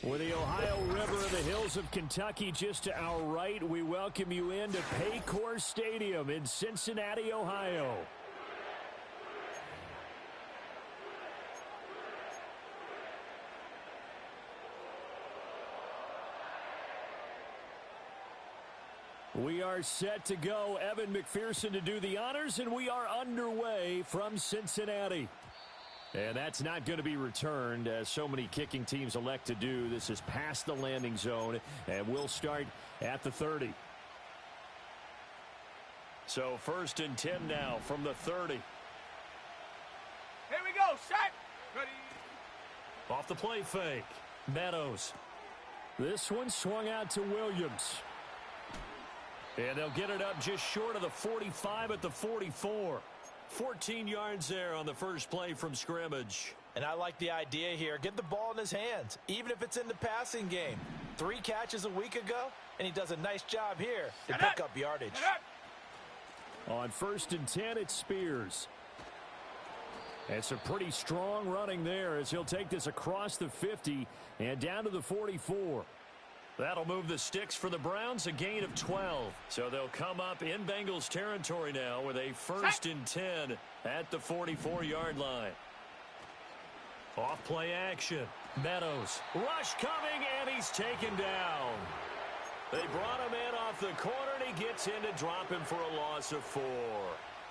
With the Ohio River and the hills of Kentucky just to our right, we welcome you into Paycor Stadium in Cincinnati, Ohio. We are set to go. Evan McPherson to do the honors, and we are underway from Cincinnati. And that's not going to be returned, as so many kicking teams elect to do. This is past the landing zone, and we'll start at the 30. So 1st and 10 now from the 30. Here we go, set, ready. Off the play fake, Meadows. This one swung out to Williams. And they'll get it up just short of the 45 at the 44. 14 yards there on the first play from scrimmage. And I like the idea here. Get the ball in his hands, even if it's in the passing game. 3 catches a week ago, and he does a nice job here to pick up yardage. On 1st and 10, it's Spears. It's a pretty strong running there as he'll take this across the 50 and down to the 44. That'll move the sticks for the Browns, a gain of 12. So they'll come up in Bengals territory now with a 1st and 10 at the 44-yard line. Off play action. Meadows. Rush coming, and he's taken down. They brought him in off the corner, and he gets in to drop him for a loss of 4.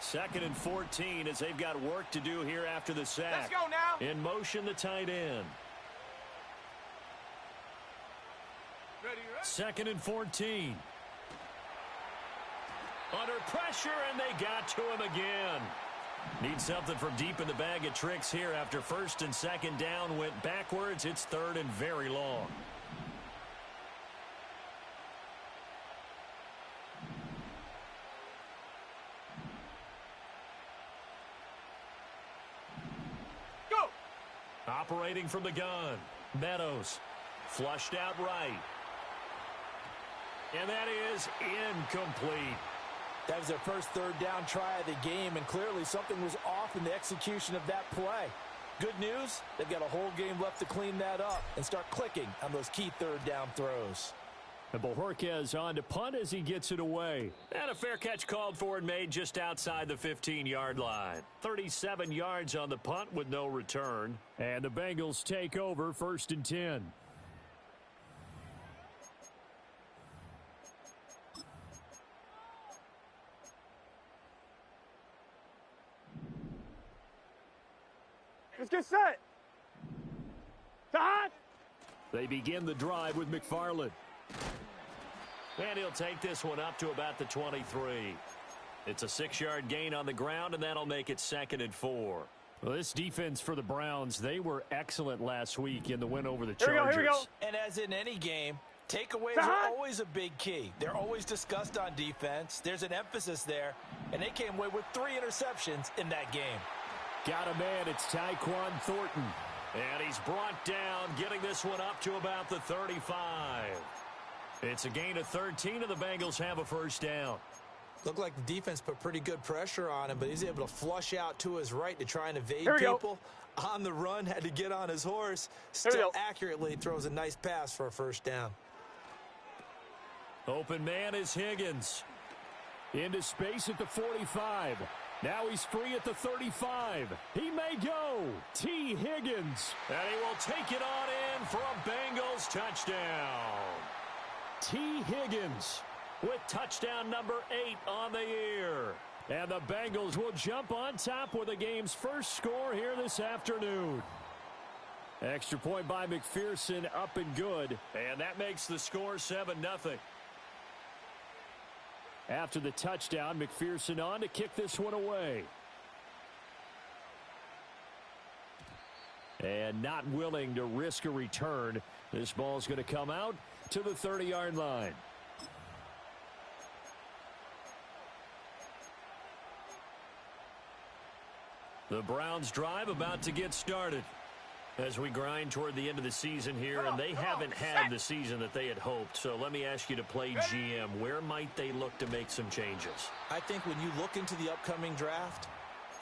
2nd and 14 as they've got work to do here after the sack. Let's go now. In motion, the tight end. 2nd and 14. Under pressure, and they got to him again. Need something from deep in the bag of tricks here after 1st and 2nd down went backwards. It's 3rd and very long. Go! Operating from the gun. Meadows. Flushed out right. And that is incomplete. That was their first 3rd down try of the game, and clearly something was off in the execution of that play. Good news, they've got a whole game left to clean that up and start clicking on those key 3rd down throws. And Bojorquez on to punt as he gets it away. And a fair catch called for and made just outside the 15-yard line. 37 yards on the punt with no return. And the Bengals take over 1st and 10. Let's get set. Todd. They begin the drive with McFarland. And he'll take this one up to about the 23. It's a 6-yard gain on the ground, and that'll make it 2nd and 4. Well, this defense for the Browns, they were excellent last week in the win over the Chargers. Here we go. And as in any game, takeaways are always a big key. They're always discussed on defense. There's an emphasis there, and they came away with 3 interceptions in that game. Got a man, it's Tyquan Thornton. And he's brought down, getting this one up to about the 35. It's a gain of 13, and the Bengals have a 1st down. Looked like the defense put pretty good pressure on him, but he's able to flush out to his right to try and evade people. On the run, had to get on his horse. Still accurately throws a nice pass for a 1st down. Open man is Higgins. Into space at the 45. Now he's free at the 35. He may go. T. Higgins. And he will take it on in for a Bengals touchdown. T. Higgins with touchdown number 8 on the year. And the Bengals will jump on top with the game's first score here this afternoon. Extra point by McPherson, up and good. And that makes the score 7-0. After the touchdown, McPherson on to kick this one away. And not willing to risk a return. This ball's going to come out to the 30-yard line. The Browns drive about to get started as we grind toward the end of the season here, and they haven't had the season that they had hoped. So let me ask you to play GM. Where might they look to make some changes? I think when you look into the upcoming draft,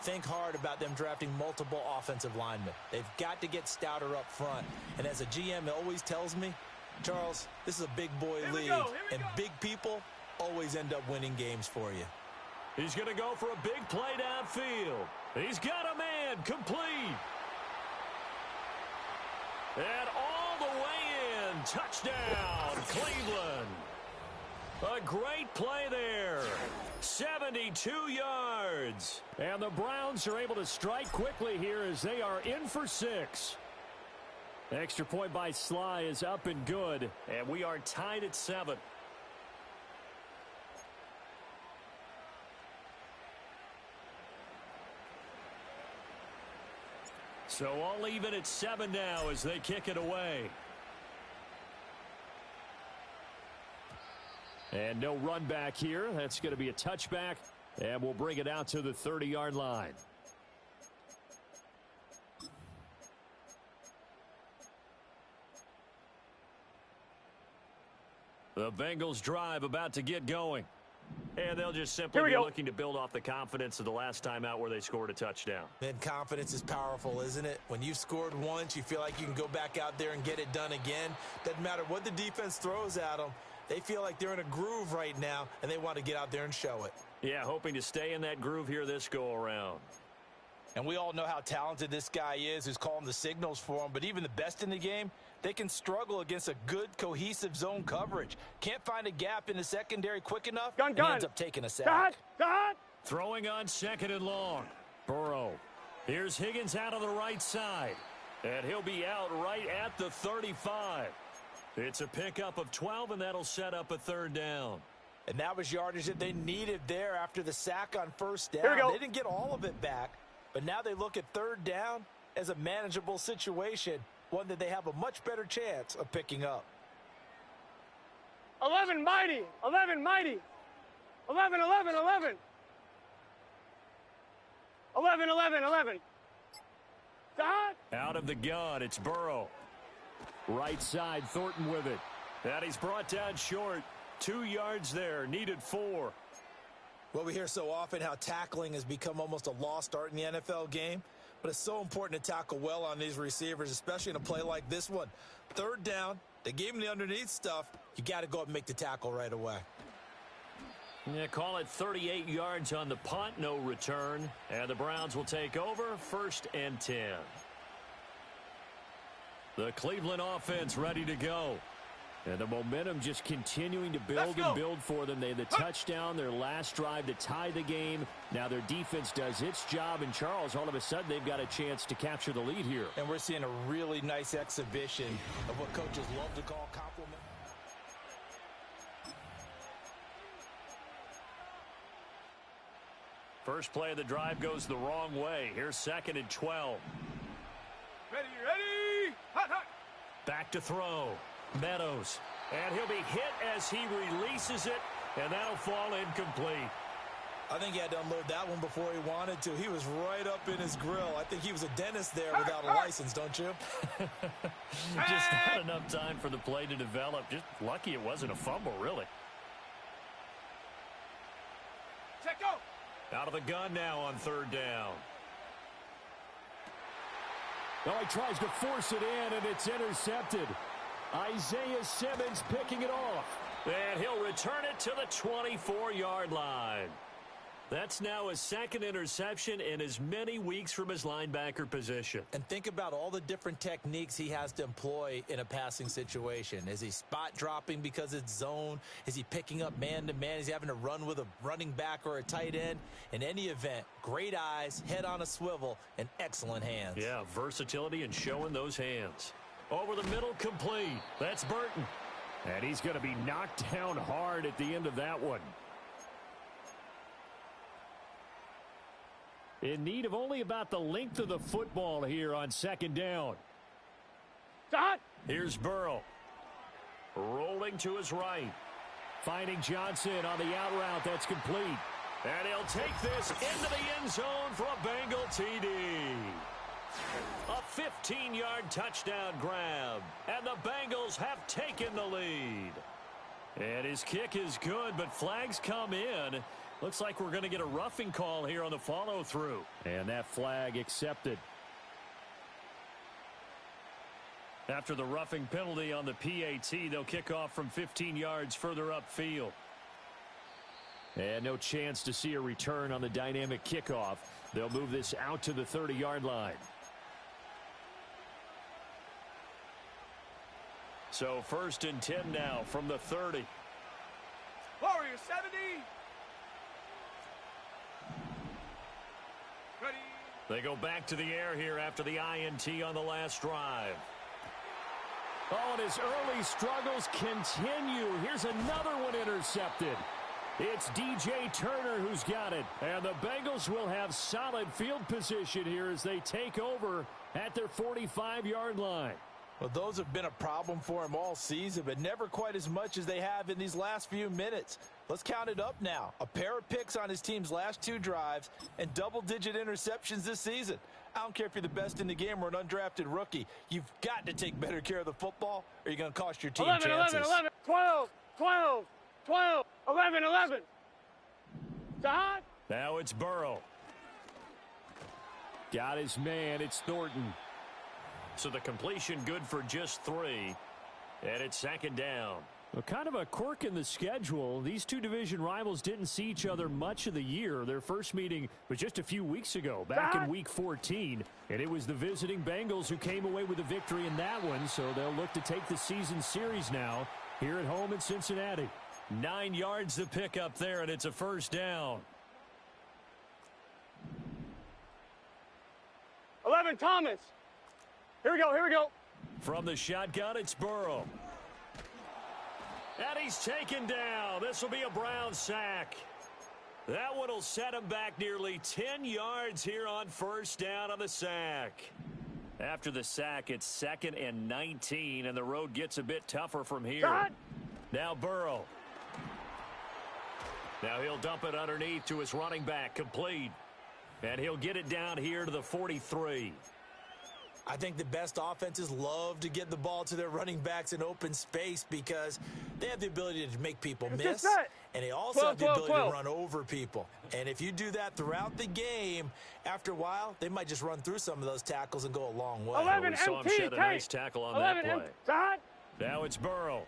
think hard about them drafting multiple offensive linemen. They've got to get stouter up front. And as a GM always tells me, Charles, this is a big boy league, and big people always end up winning games for you. He's going to go for a big play downfield. He's got a man complete. And all the way in. Touchdown, Cleveland. A great play there. 72 yards. And the Browns are able to strike quickly here as they are in for 6. Extra point by Sly is up and good. And we are tied at 7. So all even at 7 now as they kick it away. And no run back here. That's going to be a touchback. And we'll bring it out to the 30-yard line. The Bengals drive about to get going. And they'll just simply be looking to build off the confidence of the last time out where they scored a touchdown. And confidence is powerful, isn't it? When you've scored once, you feel like you can go back out there and get it done again. Doesn't matter what the defense throws at them. They feel like they're in a groove right now, and they want to get out there and show it. Yeah, hoping to stay in that groove here this go-around. And we all know how talented this guy is who's calling the signals for him. But even the best in the game, they can struggle against a good, cohesive zone coverage. Can't find a gap in the secondary quick enough, and he ends up taking a sack. Throwing on 2nd and long. Burrow. Here's Higgins out on the right side. And he'll be out right at the 35. It's a pickup of 12, and that'll set up a 3rd down. And that was yardage that they needed there after the sack on 1st down. They didn't get all of it back, but now they look at 3rd down as a manageable situation, one that they have a much better chance of picking up. 11 mighty, 11 mighty, 11, 11, 11. 11, 11, 11. Out of the gun, it's Burrow. Right side, Thornton with it. And he's brought down short. 2 yards there, needed 4. Well, we hear so often how tackling has become almost a lost art in the NFL game, but it's so important to tackle well on these receivers, especially in a play like this one. 3rd down, they gave him the underneath stuff. You got to go up and make the tackle right away. Yeah, call it 38 yards on the punt, no return. And the Browns will take over, 1st and 10. The Cleveland offense ready to go. And the momentum just continuing to build and build for them. They had the touchdown, their last drive to tie the game. Now their defense does its job. And Charles, all of a sudden, they've got a chance to capture the lead here. And we're seeing a really nice exhibition of what coaches love to call compliment. First play of the drive goes the wrong way. Here's 2nd and 12. Ready, ready. Hot, hot. Back to throw. Meadows. And he'll be hit as he releases it, and that'll fall incomplete. I think he had to unload that one before he wanted to. He was right up in his grill. I think he was a dentist there without a license, don't you? Just not enough time for the play to develop. Just lucky it wasn't a fumble, really. Check go. Out of the gun now on 3rd down. Well, he tries to force it in, and it's intercepted. Isaiah Simmons picking it off. And he'll return it to the 24-yard line. That's now his 2nd interception in as many weeks from his linebacker position. And think about all the different techniques he has to employ in a passing situation. Is he spot dropping because it's zone? Is he picking up man-to-man? Is he having to run with a running back or a tight end? In any event, great eyes, head on a swivel, and excellent hands. Yeah, versatility and showing those hands. Over the middle, complete. That's Burton. And he's going to be knocked down hard at the end of that one. In need of only about the length of the football here on 2nd down. Dot. Here's Burrow. Rolling to his right. Finding Johnson on the out route. That's complete. And he'll take this into the end zone for a Bengal TD. A 15-yard touchdown grab. And the Bengals have taken the lead. And his kick is good, but flags come in. Looks like we're going to get a roughing call here on the follow-through. And that flag accepted. After the roughing penalty on the PAT, they'll kick off from 15 yards further upfield. And no chance to see a return on the dynamic kickoff. They'll move this out to the 30-yard line. So 1st and 10 now from the 30. Warriors 70. Ready. They go back to the air here after the INT on the last drive. Oh, and his early struggles continue. Here's another one intercepted. It's DJ Turner who's got it. And the Bengals will have solid field position here as they take over at their 45-yard line. Well, those have been a problem for him all season, but never quite as much as they have in these last few minutes. Let's count it up now. A pair of picks on his team's last 2 drives and double-digit interceptions this season. I don't care if you're the best in the game or an undrafted rookie. You've got to take better care of the football or you're going to cost your team 11, chances. 11, 11, 12, 12, 12, 11, 11. Stop. Now it's Burrow. Got his man. It's Thornton. So the completion good for just 3. And it's 2nd down. Well, kind of a quirk in the schedule. These two division rivals didn't see each other much of the year. Their first meeting was just a few weeks ago, back in Week 14. And it was the visiting Bengals who came away with a victory in that one, so they'll look to take the season series now here at home in Cincinnati. 9 yards to pick up there, and it's a 1st down. 11, Thomas. Here we go, here we go. From the shotgun, it's Burrow. And he's taken down. This will be a Brown sack. That one will set him back nearly 10 yards here on 1st down on the sack. After the sack, it's 2nd and 19, and the road gets a bit tougher from here. Shot. Now Burrow. Now he'll dump it underneath to his running back, complete. And he'll get it down here to the 43. I think the best offenses love to get the ball to their running backs in open space because they have the ability to make people miss, and they also have the ability to run over people. And if you do that throughout the game, after a while, they might just run through some of those tackles and go a long way. 11 We saw him shed a nice tackle on that play. Now it's Burrow.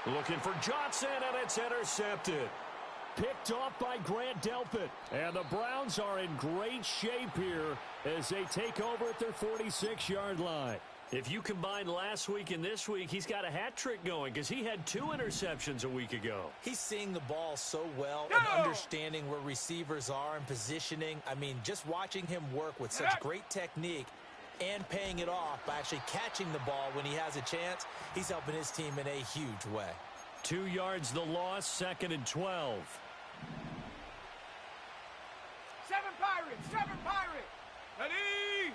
Looking for Johnson, and it's intercepted. Picked off by Grant Delpit. And the Browns are in great shape here as they take over at their 46-yard line. If you combine last week and this week, he's got a hat trick going because he had 2 interceptions a week ago. He's seeing the ball so well and understanding where receivers are and positioning. I mean, just watching him work with such great technique and paying it off by actually catching the ball when he has a chance, he's helping his team in a huge way. 2 yards the loss, 2nd and 12. 7 Pirates, 7 Pirates. Ready.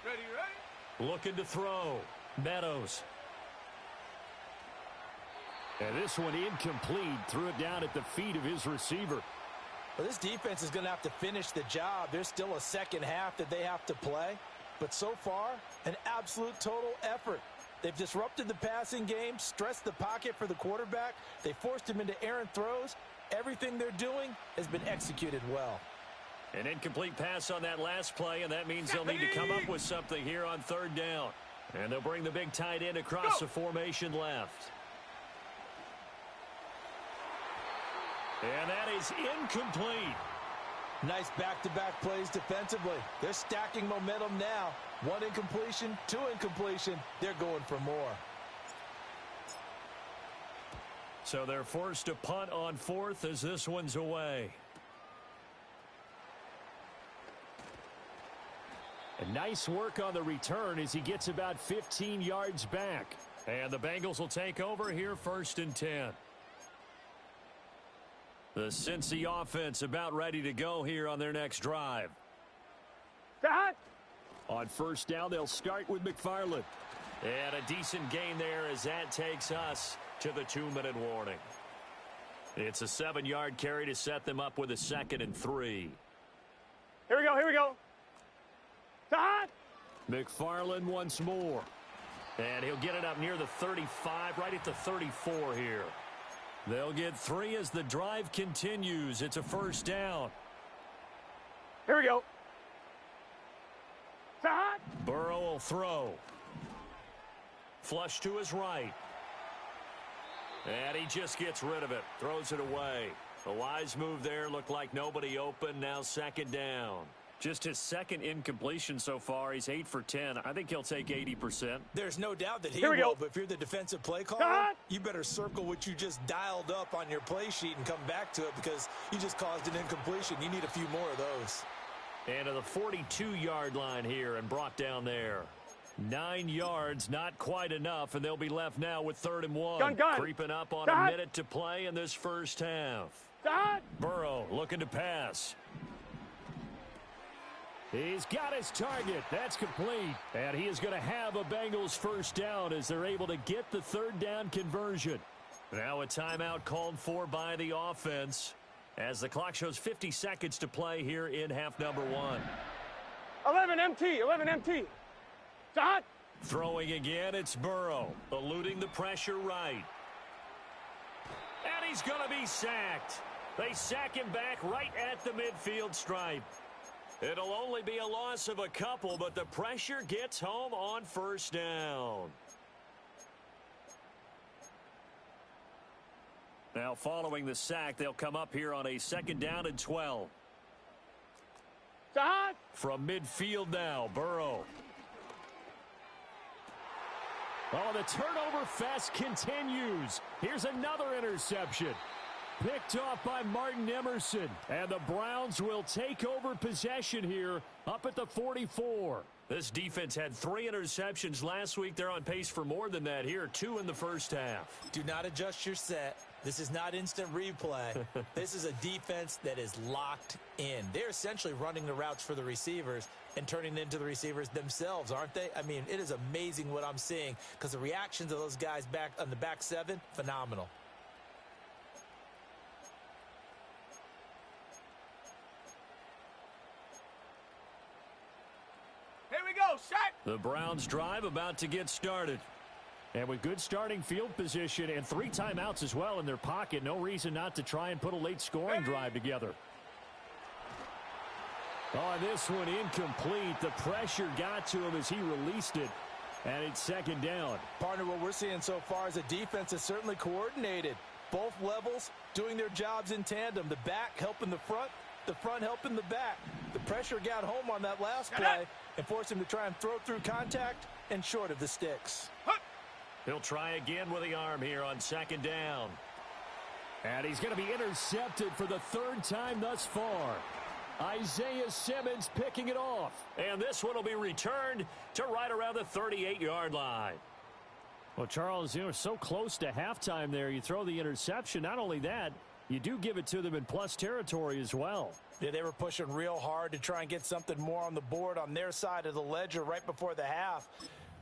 Ready, ready. Looking to throw. Meadows. And this one incomplete. Threw it down at the feet of his receiver. Well, this defense is going to have to finish the job. There's still a second half that they have to play. But so far, an absolute total effort. They've disrupted the passing game, stressed the pocket for the quarterback. They forced him into errant throws. Everything they're doing has been executed well. An incomplete pass on that last play, and that means they'll need to come up with something here on 3rd down. And they'll bring the big tight end across the formation left. And that is incomplete. Nice back-to-back plays defensively. They're stacking momentum now. 1 incompletion, 2 incompletion. They're going for more. So they're forced to punt on 4th as this one's away. And nice work on the return as he gets about 15 yards back. And the Bengals will take over here 1st and 10. The Cincy offense about ready to go here on their next drive. Stop. On 1st down, they'll start with McFarland. And a decent gain there as that takes us to the 2-minute warning. It's a 7-yard carry to set them up with a 2nd and 3. Here we go, here we go. Stop. McFarland once more. And he'll get it up near the 35, right at the 34 here. They'll get 3 as the drive continues. It's a first down. Here we go. Hot. Burrow will throw. Flush to his right. And he just gets rid of it. Throws it away. A wise move there. Looked like nobody open. Now second down. Just his second incompletion so far. He's 8 for 10. I think he'll take 80%. There's no doubt that he will, but if you're the defensive play caller, you better circle what you just dialed up on your play sheet and come back to it because you just caused an incompletion. You need a few more of those. And to the 42-yard line here and brought down there. 9 yards, not quite enough, and they'll be left now with 3rd and 1. Gun. Creeping up on a minute to play in this first half. Burrow looking to pass. He's got his target. That's complete. And he is going to have a Bengals first down as they're able to get the 3rd down conversion. Now a timeout called for by the offense as the clock shows 50 seconds to play here in half number 1. 11 MT. Hot. Throwing again, it's Burrow. Eluding the pressure right. And he's going to be sacked. They sack him back right at the midfield stripe. It'll only be a loss of a couple, but the pressure gets home on first down. Now following the sack, they'll come up here on a 2nd down and 12. Hot. From midfield now, Burrow. Oh, the turnover fest continues. Here's another interception. Picked off by Martin Emerson. And the Browns will take over possession here up at the 44. This defense had 3 interceptions last week. They're on pace for more than that here. 2 in the first half. Do not adjust your set. This is not instant replay. This is a defense that is locked in. They're essentially running the routes for the receivers and turning into the receivers themselves, aren't they? I mean, it is amazing what I'm seeing because the reactions of those guys back on the back 7, phenomenal. Here we go. Shot. The Browns drive about to get started. And with good starting field position and 3 timeouts as well in their pocket, no reason not to try and put a late scoring drive together. Oh, this one incomplete. The pressure got to him as he released it. And it's 2nd down. Partner, what we're seeing so far is a defense that's certainly coordinated. Both levels doing their jobs in tandem. The back helping the front helping the back. The pressure got home on that last play and forced him to try and throw through contact and short of the sticks. He'll try again with the arm here on 2nd down. And he's going to be intercepted for the 3rd time thus far. Isaiah Simmons picking it off. And this one will be returned to right around the 38-yard line. Well, Charles, you were so close to halftime there. You throw the interception. Not only that, you do give it to them in plus territory as well. Yeah, they were pushing real hard to try and get something more on the board on their side of the ledger right before the half.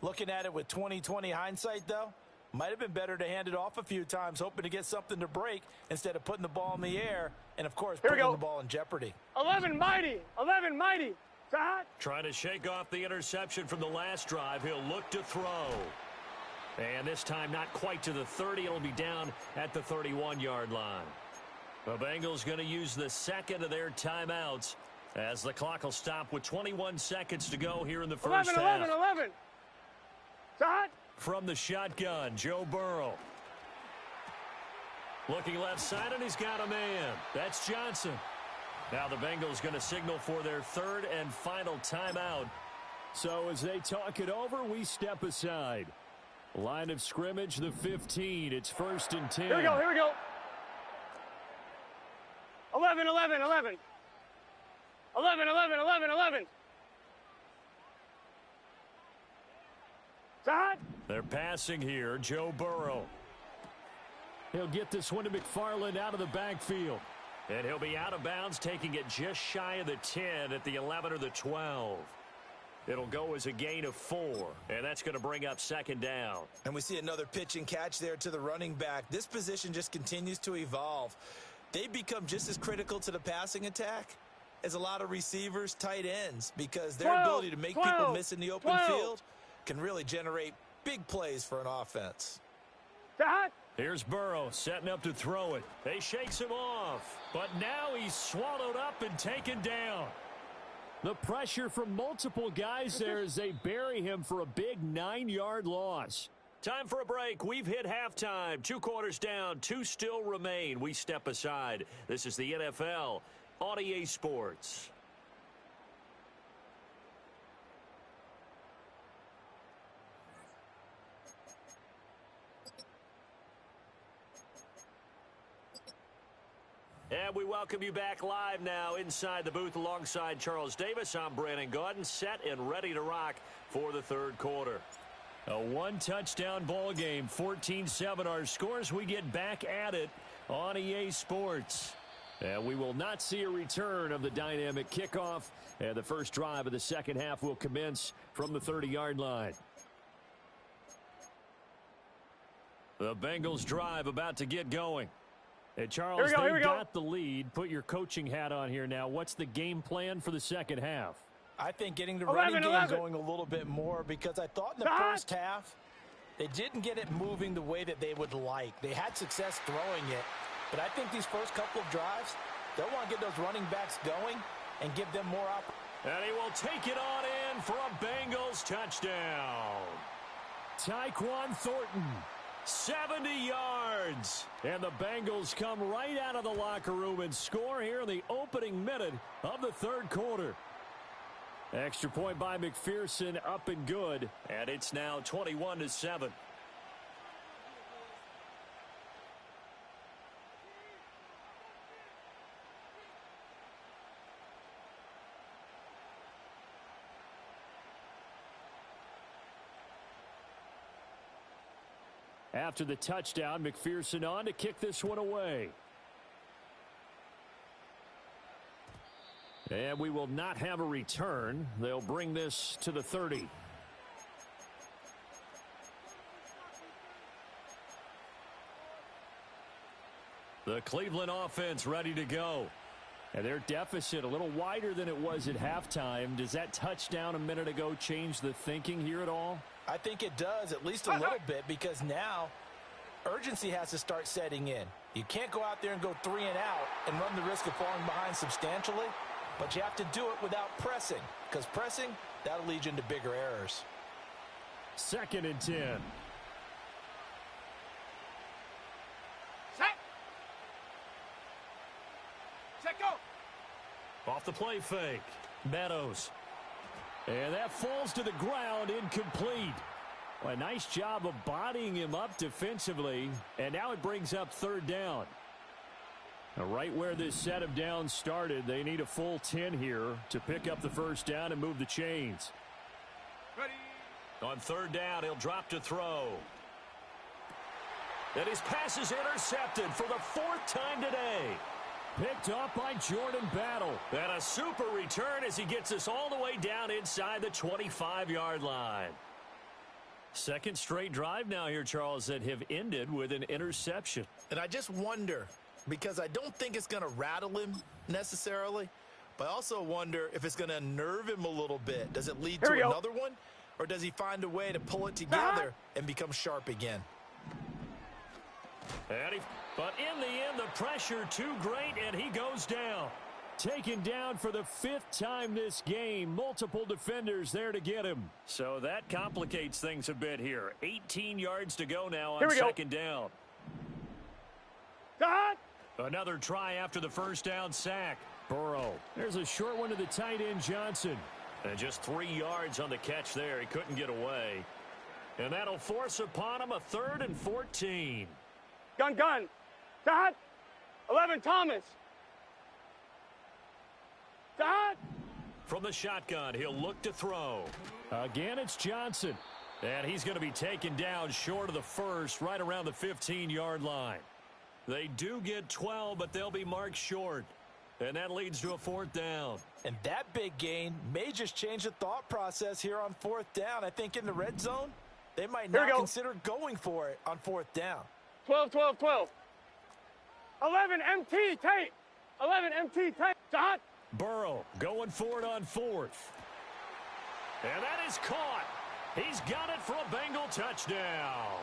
Looking at it with 20/20 hindsight, though, might have been better to hand it off a few times, hoping to get something to break instead of putting the ball in the air and, of course, putting the ball in jeopardy. 11 mighty. Hot. Trying to shake off the interception from the last drive. He'll look to throw. And this time not quite to the 30. It'll be down at the 31-yard line. The Bengals going to use the 2nd of their timeouts as the clock will stop with 21 seconds to go here in the first half. 11. Hot. From the shotgun, Joe Burrow. Looking left side, and he's got a man. That's Johnson. Now the Bengals going to signal for their 3rd and final timeout. So as they talk it over, we step aside. Line of scrimmage, the 15. It's 1st and 10. Here we go. 11. 11. Hot. They're passing here. Joe Burrow. He'll get this one to McFarland out of the backfield. And he'll be out of bounds, taking it just shy of the 10 at the 11 or the 12. It'll go as a gain of 4, and that's going to bring up 2nd down. And we see another pitch and catch there to the running back. This position just continues to evolve. They become just as critical to the passing attack as a lot of receivers, tight ends, because their ability to make people miss in the open field can really generate big plays for an offense. Hot. Here's Burrow setting up to throw it. They shakes him off, but now he's swallowed up and taken down. The pressure from multiple guys there as they bury him for a big 9-yard loss. Time for a break. We've hit halftime. 2 quarters down, 2 still remain. We step aside. This is the NFL on EA Sports. And we welcome you back live now inside the booth alongside Charles Davis. I'm Brandon Gaudin, set and ready to rock for the third quarter. A 1-touchdown ball game, 14-7 our scores. We get back at it on EA Sports. And we will not see a return of the dynamic kickoff. And the first drive of the second half will commence from the 30-yard line. The Bengals drive about to get going. Hey, Charles, they got the lead. Put your coaching hat on here now. What's the game plan for the second half? I think getting the running game going a little bit more, because I thought in the first half they didn't get it moving the way that they would like. They had success throwing it, but I think these first couple of drives, they'll want to get those running backs going and give them more opportunity. And he will take it on in for a Bengals touchdown. Tyquan Thornton. 70 yards. And the Bengals come right out of the locker room and score here in the opening minute of the third quarter. Extra point by McPherson, up and good. And it's now 21-7. After the touchdown, McPherson on to kick this one away. And we will not have a return. They'll bring this to the 30. The Cleveland offense ready to go. And their deficit a little wider than it was at halftime. Does that touchdown a minute ago change the thinking here at all? I think it does, at least a little bit, because now urgency has to start setting in. You can't go out there and go 3 and out and run the risk of falling behind substantially, but you have to do it without pressing, because pressing, that'll lead you into bigger errors. 2nd and 10. Set, go. Off the play fake. Meadows. And that falls to the ground, incomplete. Well, a nice job of bodying him up defensively, and now it brings up 3rd down. Now, right where this set of downs started, they need a full 10 here to pick up the first down and move the chains. Ready. On 3rd down, he'll drop to throw. And his pass is intercepted for the 4th time today. Picked off by Jordan Battle. And a super return as he gets us all the way down inside the 25-yard line. 2nd straight drive now here, Charles, that have ended with an interception. And I just wonder, because I don't think it's going to rattle him necessarily, but I also wonder if it's going to unnerve him a little bit. Does it lead to another one, or does he find a way to pull it together and become sharp again? But in the end, the pressure too great, and he goes down. Taken down for the 5th time this game. Multiple defenders there to get him. So that complicates things a bit here. 18 yards to go now on 2nd down. Dot. Another try after the first down sack. Burrow. There's a short one to the tight end, Johnson. And just 3 yards on the catch there. He couldn't get away. And that'll force upon him a 3rd and 14. Gun. Dot. 11, Thomas. Dot. From the shotgun, he'll look to throw. Again, it's Johnson. And he's going to be taken down short of the first, right around the 15-yard line. They do get 12, but they'll be marked short. And that leads to a 4th down. And that big gain may just change the thought process here on 4th down. I think in the red zone, they might not consider going for it on 4th down. 12. 11, MT, tape. 11, MT, tape. Dot. Burrow going for it on 4th. And that is caught. He's got it for a Bengal touchdown.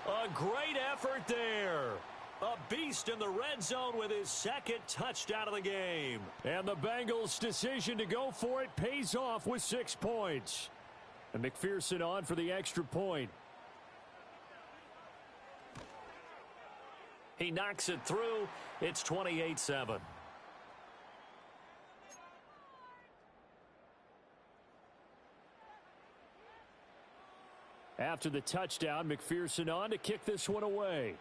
A great effort there. A beast in the red zone with his second touchdown of the game. And the Bengals' decision to go for it pays off with 6 points. And McPherson on for the extra point. He knocks it through. It's 28-7. After the touchdown, McPherson on to kick this one away.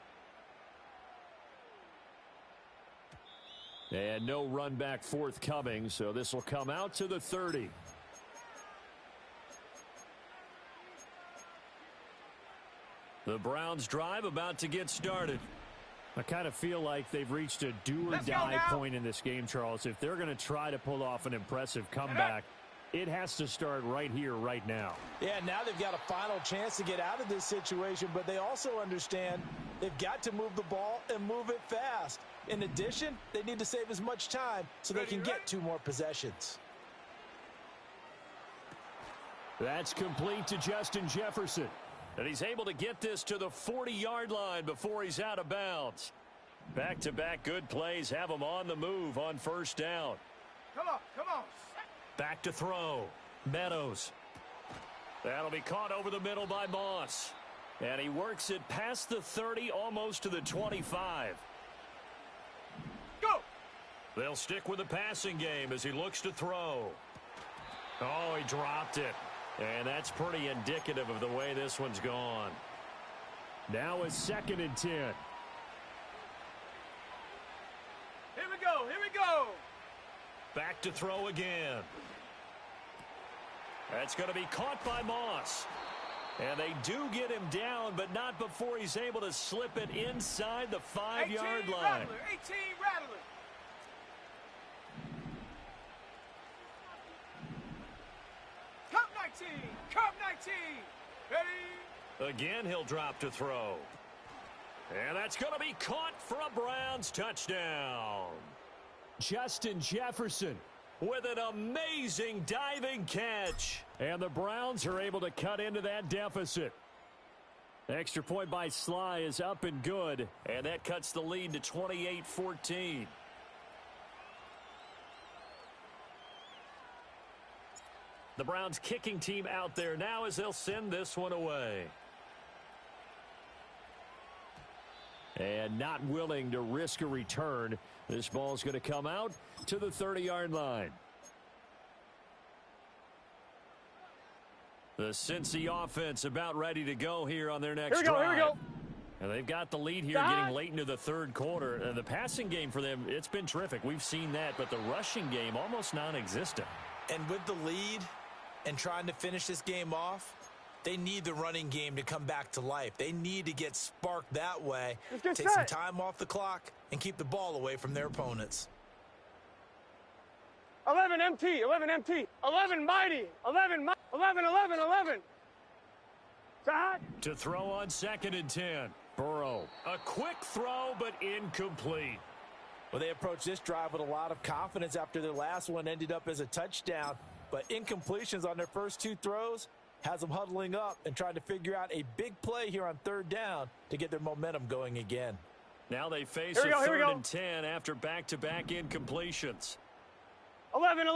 And no run back forthcoming, so this will come out to the 30. The Browns drive about to get started. I kind of feel like they've reached a do-or-die point in this game, Charles. If they're going to try to pull off an impressive comeback, it has to start right here, right now. Yeah, now they've got a final chance to get out of this situation, but they also understand they've got to move the ball and move it fast. In addition, they need to save as much time so they can get 2 more possessions. That's complete to Justin Jefferson. And he's able to get this to the 40-yard line before he's out of bounds. Back-to-back good plays have him on the move on first down. Come on. Back to throw. Meadows. That'll be caught over the middle by Moss. And he works it past the 30, almost to the 25. Go! They'll stick with the passing game as he looks to throw. Oh, he dropped it. And that's pretty indicative of the way this one's gone. Now a 2nd and 10. Here we go. Back to throw again. That's going to be caught by Moss. And they do get him down, but not before he's able to slip it inside the 5-yard line. 18 Rattler. Cup 19. Ready? Again, he'll drop to throw. And that's going to be caught for a Browns touchdown. Justin Jefferson with an amazing diving catch. And the Browns are able to cut into that deficit. Extra point by Sly is up and good. And that cuts the lead to 28-14. The Browns kicking team out there now as they'll send this one away. And not willing to risk a return. This ball's going to come out to the 30-yard line. The Cincy offense about ready to go here on their next Here drive. we go. And they've got the lead here getting late into the 3rd quarter. And the passing game for them, it's been terrific. We've seen that, but the rushing game almost non-existent. And with the lead and trying to finish this game off, they need the running game to come back to life. They need to get sparked that way, take some time off the clock, and keep the ball away from their opponents. 11 MT, 11 mighty, 11. Side. To throw on 2nd and 10. Burrow. A quick throw, but incomplete. Well, they approached this drive with a lot of confidence after their last one ended up as a touchdown. But incompletions on their first 2 throws has them huddling up and trying to figure out a big play here on 3rd down to get their momentum going again. Now they face a 3rd and 10 after back-to-back incompletions. 11.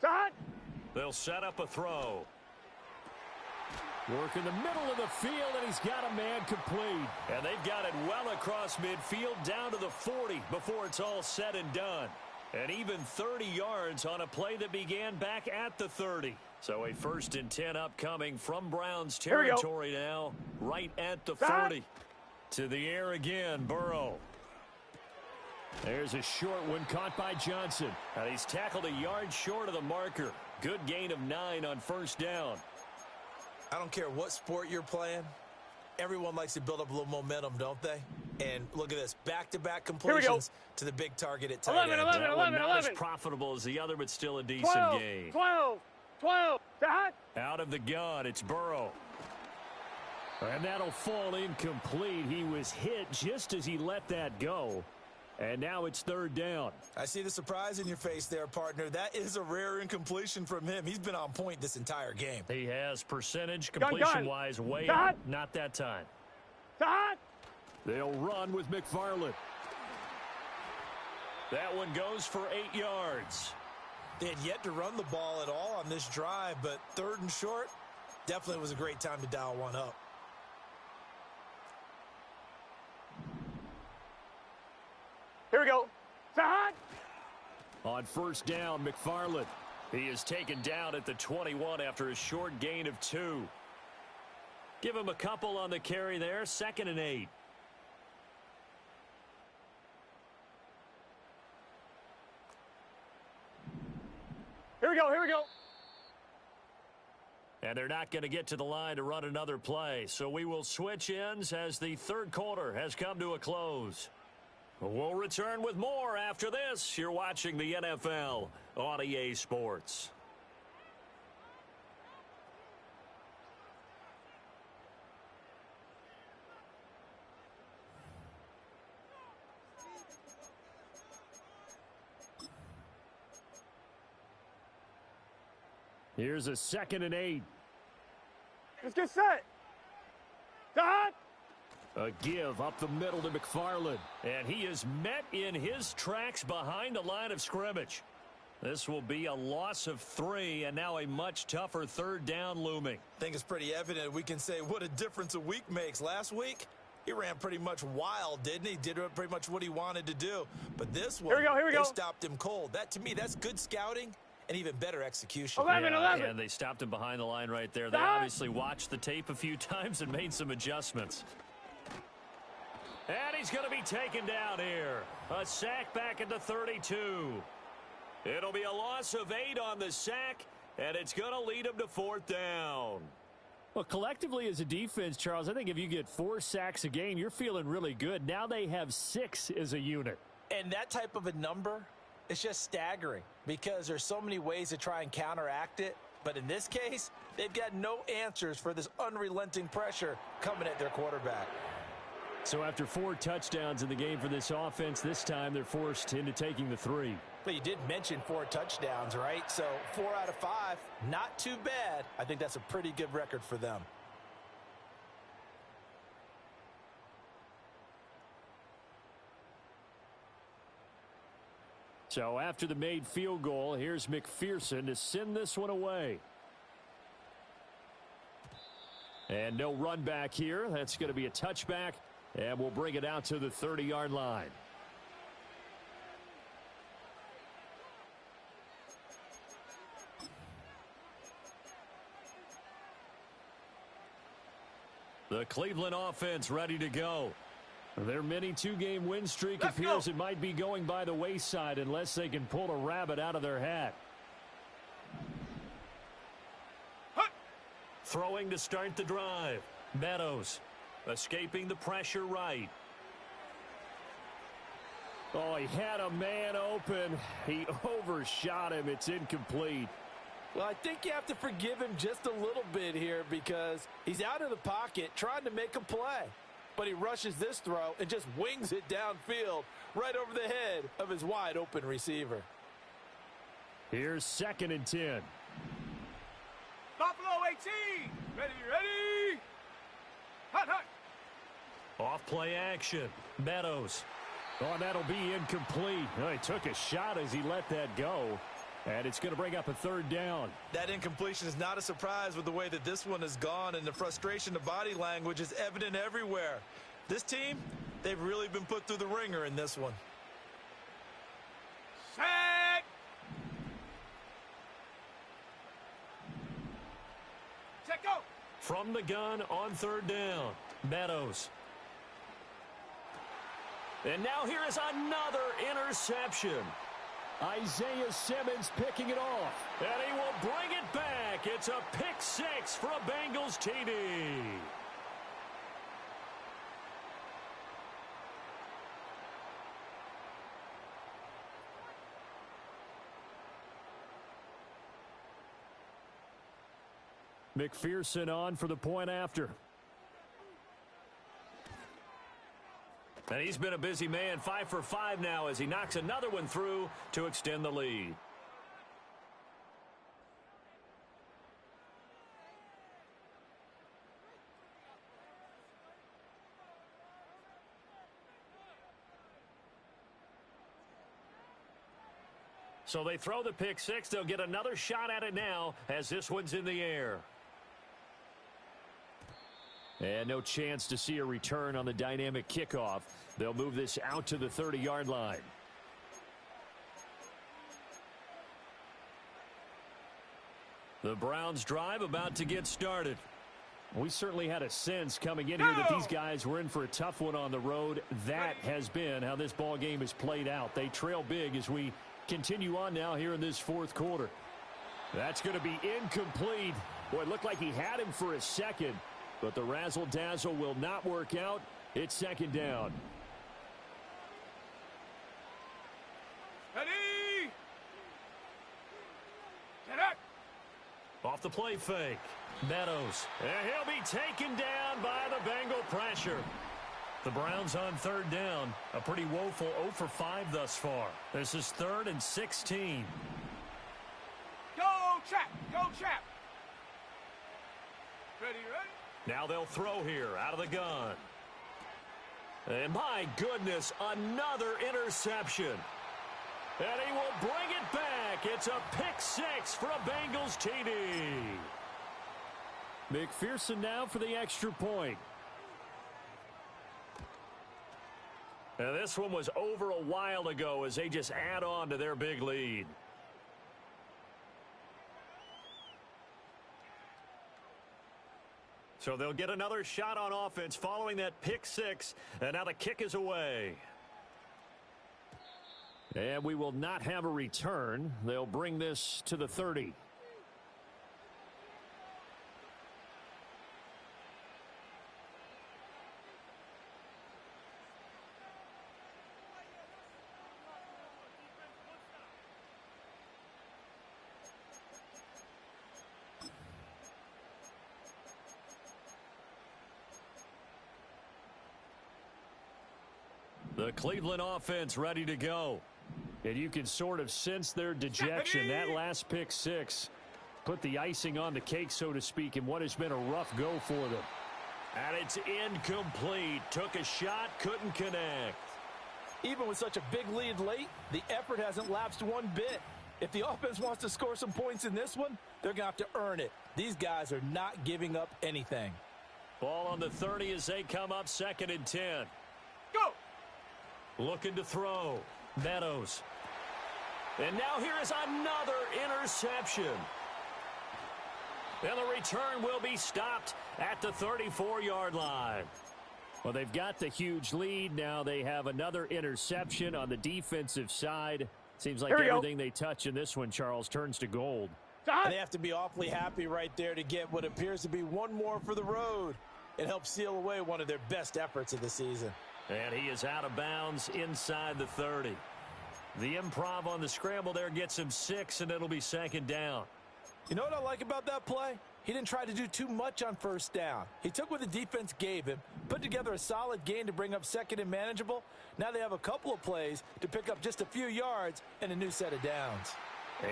Side. They'll set up a throw. Work in the middle of the field, and he's got a man complete. And they've got it well across midfield down to the 40 before it's all said and done. And even 30 yards on a play that began back at the 30. So a 1st and 10 upcoming from Browns territory now, right at the 40. To the air again, Burrow. There's a short one caught by Johnson. And he's tackled a yard short of the marker. Good gain of 9 on 1st down. I don't care what sport you're playing. Everyone likes to build up a little momentum, don't they? And look at this, back-to-back completions to the big target at tight end. 11. Not as profitable as the other, but still a decent game. 12. Side. Out of the gun, it's Burrow. And that'll fall incomplete. He was hit just as he let that go. And now it's 3rd down. I see the surprise in your face there, partner. That is a rare incompletion from him. He's been on point this entire game. He has percentage completion-wise way up. Not that time. Hot. They'll run with McFarland. That one goes for 8 yards. They had yet to run the ball at all on this drive, but 3rd and short, definitely was a great time to dial one up. Here we go. Hot. On 1st down, McFarland. He is taken down at the 21 after a short gain of 2. Give him a couple on the carry there. 2nd and 8. Here we go. Here we go. And they're not going to get to the line to run another play. So we will switch ends as the 3rd quarter has come to a close. We'll return with more after this. You're watching the NFL on EA Sports. Here's a 2nd and 8. Let's get set. Hot. A give up the middle to McFarland. And he is met in his tracks behind the line of scrimmage. This will be a loss of 3, and now a much tougher 3rd down looming. I think it's pretty evident we can say what a difference a week makes. Last week, he ran pretty much wild, didn't he? Did pretty much what he wanted to do. But this one, here we go. They stopped him cold. That, to me, that's good scouting and even better execution. 11. And they stopped him behind the line right there. They obviously watched the tape a few times and made some adjustments. And he's going to be taken down here. A sack back at the 32. It'll be a loss of 8 on the sack, and it's going to lead him to 4th down. Well, collectively as a defense, Charles, I think if you get 4 sacks a game, you're feeling really good. Now they have 6 as a unit. And that type of a number, it's just staggering because there's so many ways to try and counteract it. But in this case, they've got no answers for this unrelenting pressure coming at their quarterback. So after 4 touchdowns in the game for this offense, this time they're forced into taking the 3. But you did mention 4 touchdowns, right? So 4 out of 5, not too bad. I think that's a pretty good record for them. So after the made field goal, here's McPherson to send this one away. And no run back here. That's going to be a touchback, and we'll bring it out to the 30-yard line. The Cleveland offense ready to go. Their mini 2-game win streak appears it might be going by the wayside unless they can pull a rabbit out of their hat. Throwing to start the drive. Meadows escaping the pressure right. Oh, he had a man open. He overshot him. It's incomplete. Well, I think you have to forgive him just a little bit here because he's out of the pocket trying to make a play. But he rushes this throw and just wings it downfield right over the head of his wide-open receiver. Here's 2nd and 10. Buffalo 18. Ready. Hot. Off-play action. Meadows. Oh, that'll be incomplete. Oh, he took a shot as he let that go. And it's going to bring up a 3rd down. That incompletion is not a surprise with the way that this one has gone, and the frustration of body language is evident everywhere. This team, they've really been put through the ringer in this one. Set. Check go. From the gun on 3rd down. Meadows. And now here is another interception. Isaiah Simmons picking it off. And he will bring it back. It's a pick 6 for a Bengals TD. McPherson on for the point after. And he's been a busy man, 5 for 5 now as he knocks another one through to extend the lead. So they throw the pick six. They'll get another shot at it now as this one's in the air. And no chance to see a return on the dynamic kickoff. They'll move this out to the 30-yard line. The Browns drive about to get started. We certainly had a sense coming in here that these guys were in for a tough one on the road. That has been how this ball game has played out. They trail big as we continue on now here in this fourth quarter. That's going to be incomplete. Boy, it looked like he had him for a second, but the razzle-dazzle will not work out. It's second down. Ready? Get up. Off the play fake. Meadows. And he'll be taken down by the Bengal pressure. The Browns on third down. A pretty woeful 0 for 5 thus far. This is 3rd and 16. Go trap. Go trap. Ready, ready? Now they'll throw here out of the gun. And my goodness, another interception. And he will bring it back. It's a pick six for a Bengals TD. McPherson now for the extra point. And this one was over a while ago as they just add on to their big lead. So they'll get another shot on offense following that pick six. And now the kick is away. And we will not have a return. They'll bring this to the 30. The Cleveland offense ready to go. And you can sort of sense their dejection. That last pick six put the icing on the cake, so to speak, in what has been a rough go for them. And it's incomplete. Took a shot, couldn't connect. Even with such a big lead late, the effort hasn't lapsed one bit. If the offense wants to score some points in this one, they're going to have to earn it. These guys are not giving up anything. Ball on the 30 as they come up 2nd and 10. Go. Looking to throw. Meadows. And now here is another interception. And the return will be stopped at the 34-yard line. Well, they've got the huge lead. Now they have another interception on the defensive side. Seems like everything they touch in this one, Charles, turns to gold. And they have to be awfully happy right there to get what appears to be one more for the road. It helps seal away one of their best efforts of the season. And he is out of bounds inside the 30. The improv on the scramble there gets him 6, and it'll be 2nd down. You know what I like about that play? He didn't try to do too much on 1st down. He took what the defense gave him, put together a solid gain to bring up 2nd and manageable. Now they have a couple of plays to pick up just a few yards and a new set of downs.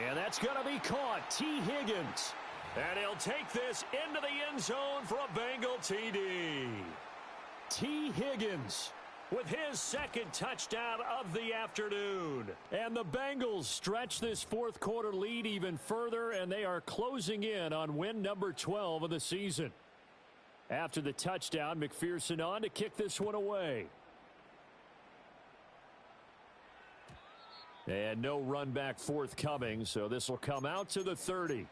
And that's going to be caught. T. Higgins. And he'll take this into the end zone for a Bengal TD. T. Higgins with his 2nd touchdown of the afternoon. And the Bengals stretch this fourth quarter lead even further, and they are closing in on win number 12 of the season. After the touchdown, McPherson on to kick this one away. And no run back forthcoming, so this will come out to the 30.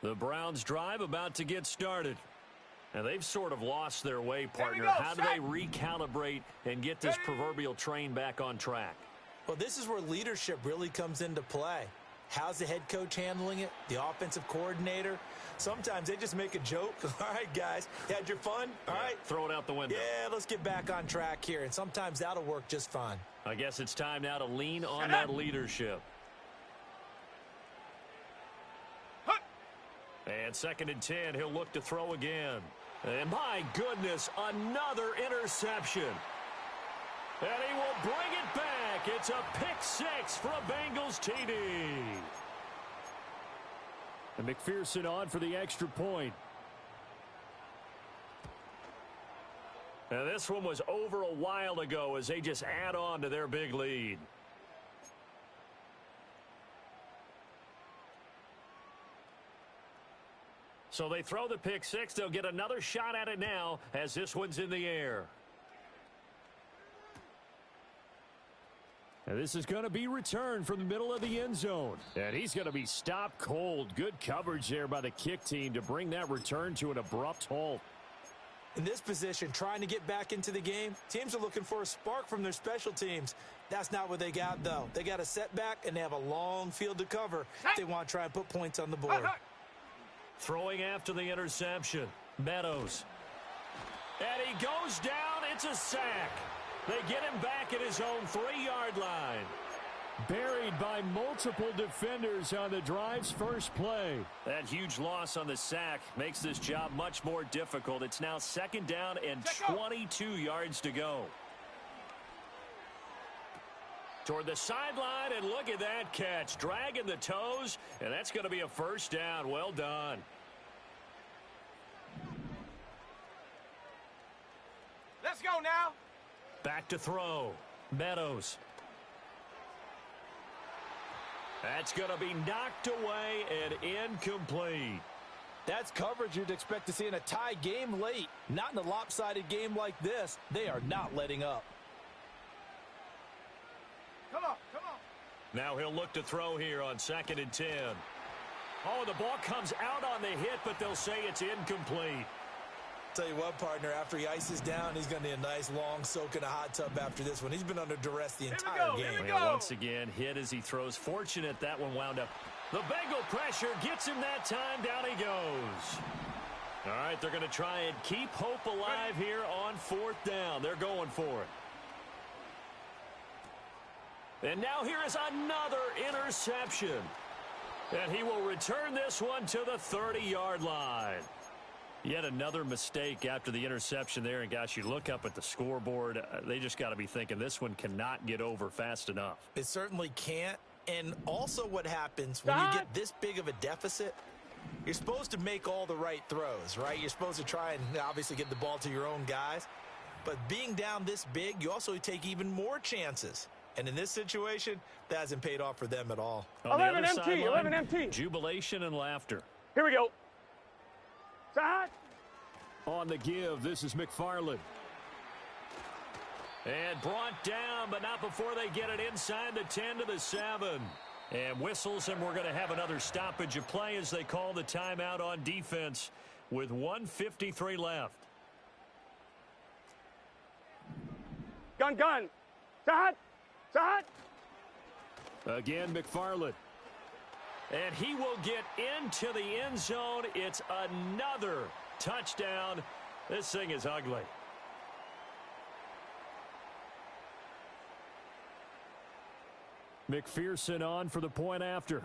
The Browns drive about to get started. And they've sort of lost their way, partner. How do they recalibrate and get this proverbial train back on track? Well, this is where leadership really comes into play. How's the head coach handling it? The offensive coordinator? Sometimes they just make a joke. All right, guys, you had your fun? All right. Throw it out the window. Yeah, let's get back on track here. And sometimes that'll work just fine. I guess it's time now to lean on that leadership. And 2nd and 10, he'll look to throw again. And my goodness, another interception. And he will bring it back. It's a pick six for a Bengals TD. And McPherson on for the extra point. And this one was over a while ago as they just add on to their big lead. So they throw the pick six. They'll get another shot at it now as this one's in the air. And this is going to be returned from the middle of the end zone. And he's going to be stopped cold. Good coverage there by the kick team to bring that return to an abrupt halt. In this position, trying to get back into the game, teams are looking for a spark from their special teams. That's not what they got, though. They got a setback, and they have a long field to cover if they want to try and put points on the board. Throwing after the interception, Meadows. And he goes down. It's a sack. They get him back at his own 3-yard line. Buried by multiple defenders on the drive's first play. That huge loss on the sack makes this job much more difficult. It's now 2nd down and 22 yards to go. Toward the sideline, and look at that catch. Dragging the toes, and that's going to be a 1st down. Well done. Let's go now. Back to throw. Meadows. That's going to be knocked away and incomplete. That's coverage you'd expect to see in a tie game late. Not in a lopsided game like this. They are not letting up. Come on, come on. Now he'll look to throw here on 2nd and 10. Oh, the ball comes out on the hit, but they'll say it's incomplete. Tell you what, partner, after he ices down, he's going to need a nice long soak in a hot tub after this one. He's been under duress the entire game. Once again, hit as he throws. Fortunate that one wound up. The Bengal pressure gets him that time. Down he goes. All right, they're going to try and keep hope alive here on 4th down. They're going for it. And now here is another interception. And he will return this one to the 30-yard line. Yet another mistake after the interception there. And, gosh, you look up at the scoreboard. They just got to be thinking this one cannot get over fast enough. It certainly can't. And also what happens when you get this big of a deficit, you're supposed to make all the right throws, right? You're supposed to try and obviously get the ball to your own guys. But being down this big, you also take even more chances. And in this situation, that hasn't paid off for them at all. 11 MT, 11 MT. Jubilation and laughter. Here we go. Side. On the give, this is McFarland. And brought down, but not before they get it inside the 10 to the 7. And whistles, and we're going to have another stoppage of play as they call the timeout on defense with 1:53 left. Gun. Side. Side. Again, McFarland. And he will get into the end zone. It's another touchdown. This thing is ugly. McPherson on for the point after.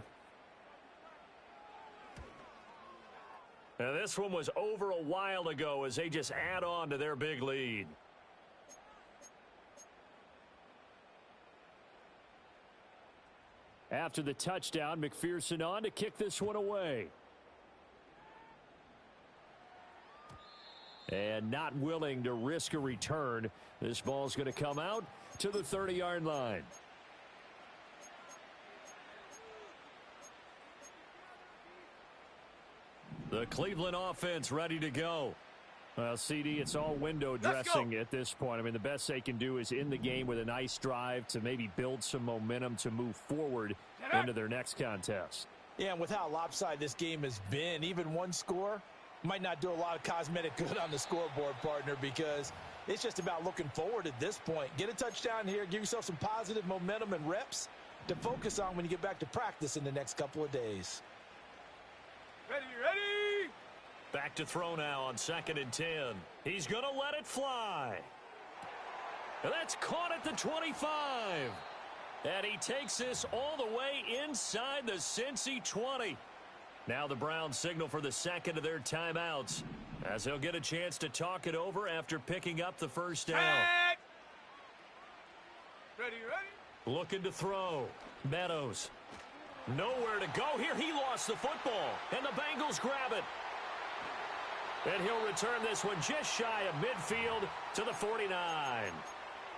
And this one was over a while ago as they just add on to their big lead. After the touchdown, McPherson on to kick this one away. And not willing to risk a return. This ball's going to come out to the 30-yard line. The Cleveland offense ready to go. Well, CD, it's all window dressing at this point. I mean, the best they can do is in the game with a nice drive to maybe build some momentum to move forward into their next contest. Yeah, and with how lopsided this game has been, even one score might not do a lot of cosmetic good on the scoreboard, partner, because it's just about looking forward at this point. Get a touchdown here, give yourself some positive momentum and reps to focus on when you get back to practice in the next couple of days. Ready. Back to throw now on 2nd and 10. He's going to let it fly. And that's caught at the 25. And he takes this all the way inside the Cincy 20. Now the Browns signal for the second of their timeouts as they'll get a chance to talk it over after picking up the 1st down. Ready. Looking to throw. Meadows. Nowhere to go here. He lost the football. And the Bengals grab it. And he'll return this one just shy of midfield to the 49.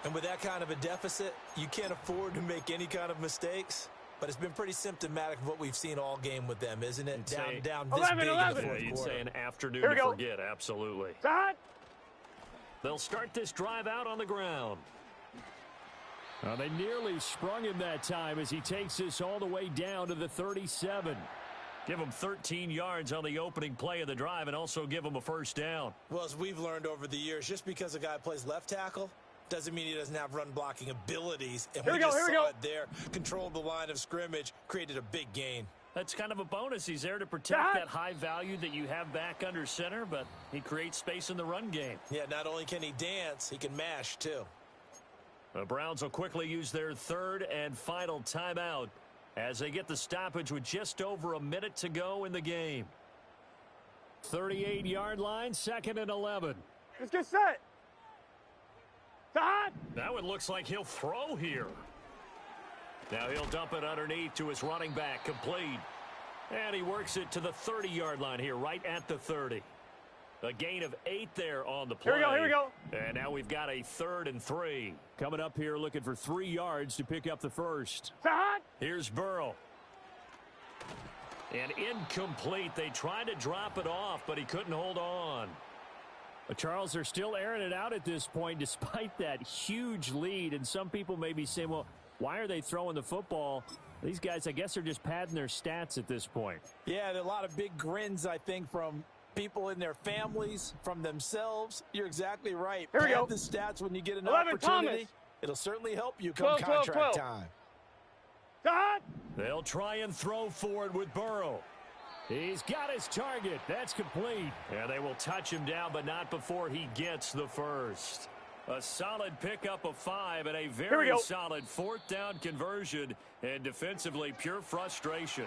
And with that kind of a deficit, you can't afford to make any kind of mistakes. But it's been pretty symptomatic of what we've seen all game with them, isn't it? Down this 11, big 11. in the fourth You'd quarter. say an afternoon Here we to go. forget, absolutely. Start. They'll start this drive out on the ground. Well, they nearly sprung him that time as he takes this all the way down to the 37. Give him 13 yards on the opening play of the drive and also give him a first down. Well, as we've learned over the years, just because a guy plays left tackle doesn't mean he doesn't have run blocking abilities. And we just saw it there. Controlled the line of scrimmage, created a big gain. That's kind of a bonus. He's there to protect that high value that you have back under center, but he creates space in the run game. Yeah, not only can he dance, he can mash too. The Browns will quickly use their third and final timeout as they get the stoppage with just over a minute to go in the game. 38-yard line, 2nd and 11. Let's get set. Start. That one looks like he'll throw here. Now he'll dump it underneath to his running back, complete. And he works it to the 30-yard line here, right at the 30. A gain of 8 there on the play. Here we go. And now we've got a 3rd and 3. Coming up here looking for 3 yards to pick up the first. Start. Here's Burrow. And incomplete. They tried to drop it off, but he couldn't hold on. But Charles, they're still airing it out at this point despite that huge lead. And some people may be saying, well, why are they throwing the football? These guys, I guess, are just padding their stats at this point. Yeah, there are a lot of big grins, I think, from people in their families, from themselves. You're exactly right. Here we go. Pad the stats when you get an 11, opportunity. Thomas. It'll certainly help you come 12, contract 12. time. Start. They'll try and throw forward with Burrow. He's got his target. That's complete. And they will touch him down, but not before he gets the first. A solid pickup of 5 and a very solid 4th down conversion. And defensively, pure frustration.